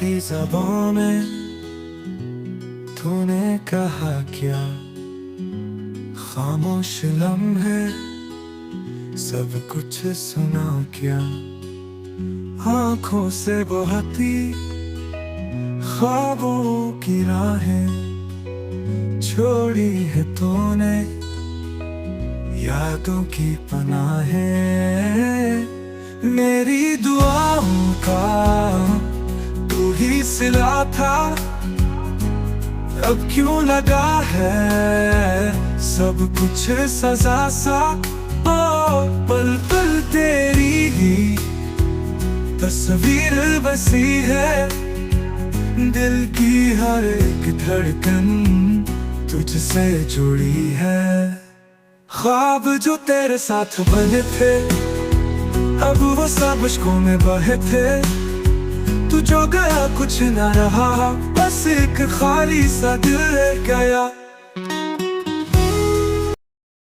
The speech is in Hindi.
की ज़बान में तूने कहा क्या, खामोश लम्हे सब कुछ सुना क्या। आँखों से बहती ख्वाबों की राहें छोड़ी है तूने, यादों की पनाहें। मेरी दुआओं का तू ही सिला था, अब क्यों लगा है सब कुछ सजा सा। ओ पल पल तेरी ही तस्वीर बसी है, दिल की हर एक धड़कन तुझसे जुड़ी है। ख्वाब जो तेरे साथ बने थे अब वो सब इश्कों में बहे थे। तू जो गया कुछ न रहा, बस एक खाली सा दिल रह गया।